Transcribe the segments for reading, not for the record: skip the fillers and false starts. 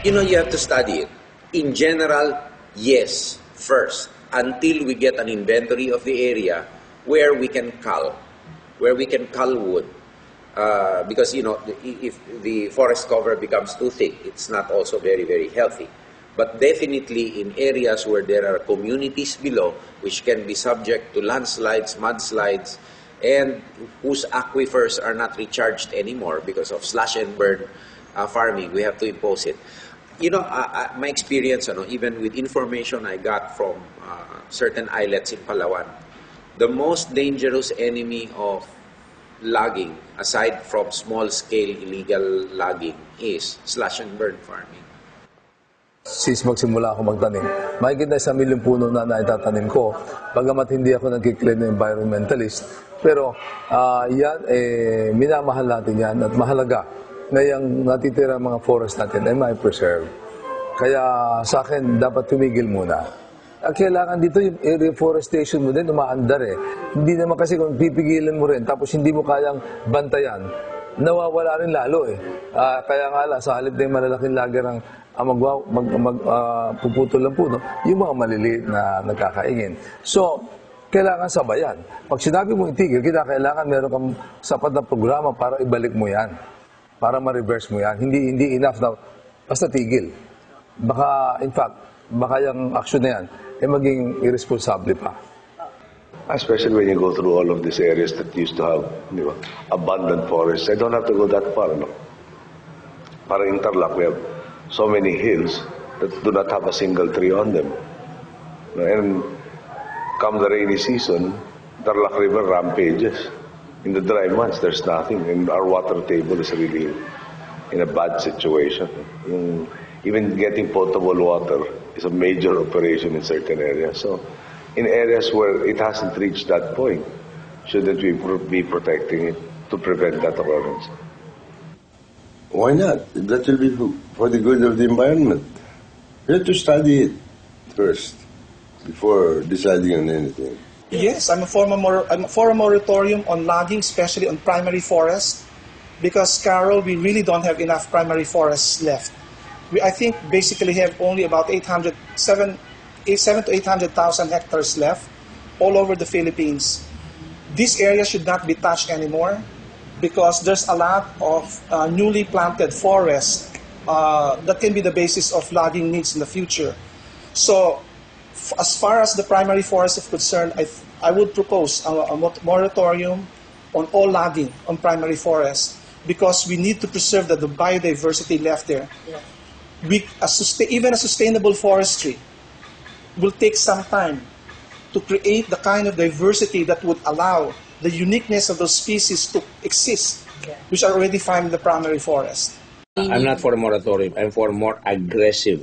You have to study it. In general, yes, first, until we get an inventory of the area where we can cull wood. Because, if the forest cover becomes too thick, it's not also very, very healthy. But definitely in areas where there are communities below, which can be subject to landslides, mudslides, and whose aquifers are not recharged anymore because of slash and burn farming, we have to impose it. My experience, even with information I got from certain islets in Palawan, the most dangerous enemy of logging, aside from small-scale illegal logging, is slash and burn farming. Since magsimula ako magtanim, mahigit na 1,000,000 puno na naitatanim ko, bagamat hindi ako nagkiklaim na environmentalist, pero yan, minamahal natin yan at mahalaga na yung natitira mga forest natin ay may preserve. Kaya sa akin, dapat tumigil muna. Kailangan dito yung reforestation mo din, umaandar eh. Hindi naman kasi kung pipigilan mo rin, tapos hindi mo kayang bantayan, nawawala rin lalo eh. Kaya nga lang, sa halip na yung malalaking lager ang puputol ng puno, yung mga maliliit na nagkakaingin. So, kailangan sabayan. Pag sinabi mo itigil, kailangan meron kang sapat na programa para ibalik mo yan. Para ma-reverse mo yan. Hindi enough na basta tigil. Baka, in fact, baka yung action na yan maging irresponsible pa. Especially when you go through all of these areas that used to have abundant forests. I don't have to go that far, no? Para Interlac, we have so many hills that do not have a single tree on them. And come the rainy season, Tarlac River rampages. In the dry months, there's nothing. And our water table is really in a bad situation. Even getting potable water is a major operation in certain areas. So, in areas where it hasn't reached that point, shouldn't we be protecting it to prevent that occurrence? Why not? That will be for the good of the environment. You have to study it first before deciding on anything. Yes, I'm for a moratorium on logging, especially on primary forest, because, Carol, we really don't have enough primary forests left. I think basically have only about 7 to 800,000 hectares left all over the Philippines. This area should not be touched anymore because there's a lot of newly planted forest that can be the basis of logging needs in the future. So, as far as the primary forest is concerned, I would propose a moratorium on all logging on primary forest because we need to preserve the biodiversity left there. Yeah. Even a sustainable forestry will take some time to create the kind of diversity that would allow the uniqueness of those species to exist, which are already found in the primary forest. I'm not for a moratorium. I'm for more aggressive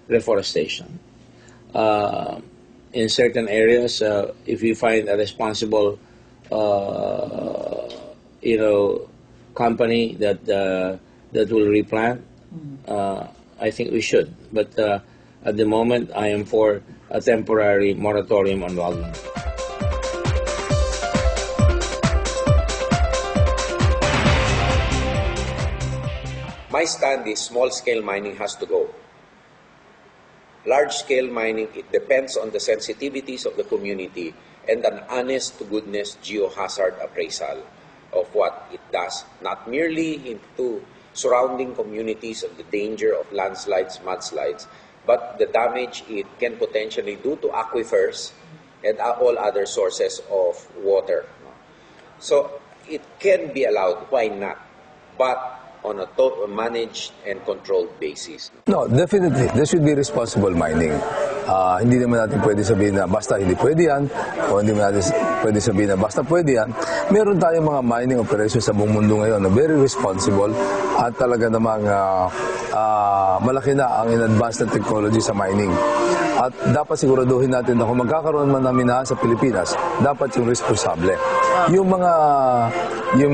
reforestation. In certain areas, if you find a responsible, company that will replant, I think we should. But at the moment, I am for a temporary moratorium on logging. My stand is small-scale mining has to go. Large-scale mining, it depends on the sensitivities of the community and an honest-to-goodness geohazard appraisal of what it does, not merely into surrounding communities of the danger of landslides, mudslides, but the damage it can potentially do to aquifers and all other sources of water. So it can be allowed, why not? But on a managed and controlled basis. No, definitely. There should be responsible mining. Hindi naman natin pwede sabihin na basta hindi pwede yan, o hindi naman natin pwede sabihin na basta pwede yan. Meron tayong mga mining operations sa buong mundo ngayon na very responsible at talaga namang malaki na ang in-advance na technology sa mining. At dapat siguraduhin natin na kung magkakaroon man namin sa Pilipinas, dapat yung responsable. Yung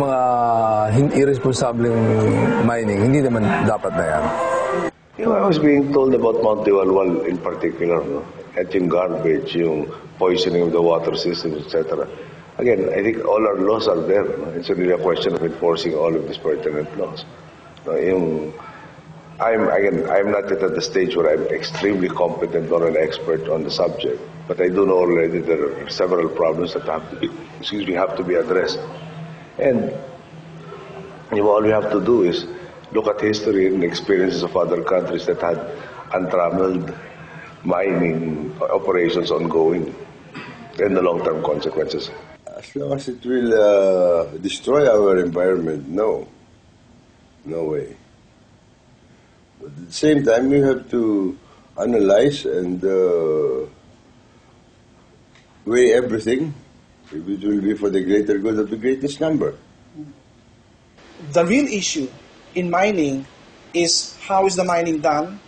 mga irresponsibleng mining, hindi naman dapat na yan. I was being told about Mount Diwalwal in particular, no? At yung garbage, yung poisoning of the water systems, etc. Again, I think all our laws are there. No? It's really a question of enforcing all of these pertinent laws. I'm not yet at the stage where I'm extremely competent or an expert on the subject, but I do know already there are several problems that have to be addressed. And all we have to do is look at history and experiences of other countries that had untrammeled mining operations ongoing and the long-term consequences. As long as it will destroy our environment, no way. But at the same time, we have to analyze and weigh everything. If it will be for the greater good of the greatest number. The real issue in mining is how is the mining done,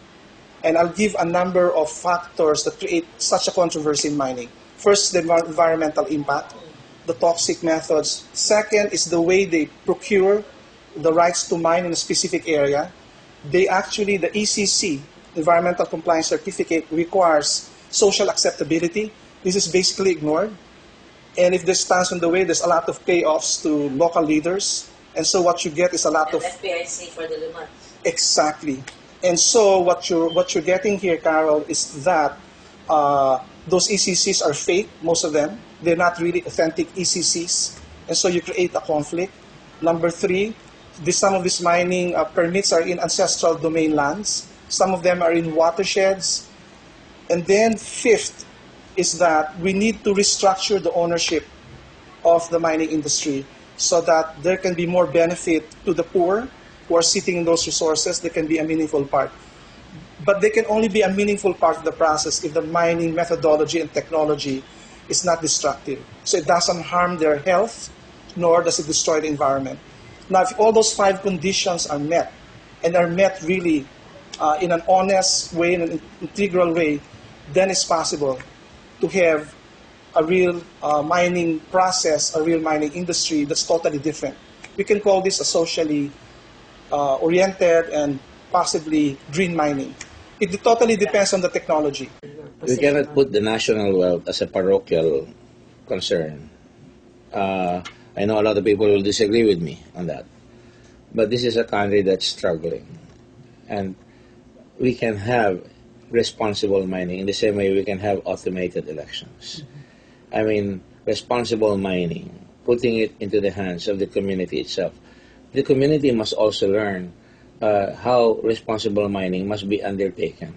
and I'll give a number of factors that create such a controversy in mining. First, the environmental impact, the toxic methods. Second is the way they procure the rights to mine in a specific area. The ECC, Environmental Compliance Certificate, requires social acceptability. This is basically ignored. And if this stands in the way, there's a lot of payoffs to local leaders. And so what you get is a lot of... FPIC for the Lumans. Exactly. And so what you're getting here, Carol, is that those ECCs are fake, most of them. They're not really authentic ECCs. And so you create a conflict. Number three, some of these mining permits are in ancestral domain lands. Some of them are in watersheds. And then fifth is that we need to restructure the ownership of the mining industry so that there can be more benefit to the poor who are sitting in those resources. They can be a meaningful part. But they can only be a meaningful part of the process if the mining methodology and technology is not destructive. So it doesn't harm their health, nor does it destroy the environment. Now, if all those 5 conditions are met, and are met really in an honest way, in an integral way, then it's possible to have a real mining process, a real mining industry that's totally different. We can call this a socially oriented and possibly green mining. It totally depends on the technology. We cannot put the national wealth as a parochial concern. I know a lot of people will disagree with me on that. But this is a country that's struggling. And we can have responsible mining in the same way we can have automated elections. I mean, responsible mining, putting it into the hands of the community itself. The community must also learn how responsible mining must be undertaken.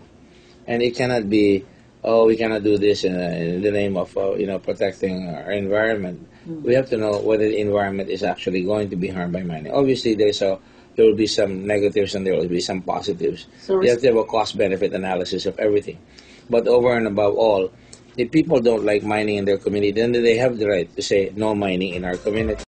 And it cannot be, oh, we cannot do this in the name of protecting our environment. We have to know whether the environment is actually going to be harmed by mining. Obviously, there will be some negatives and there will be some positives. So you have to have a cost-benefit analysis of everything. But over and above all, if people don't like mining in their community, then they have the right to say no mining in our community.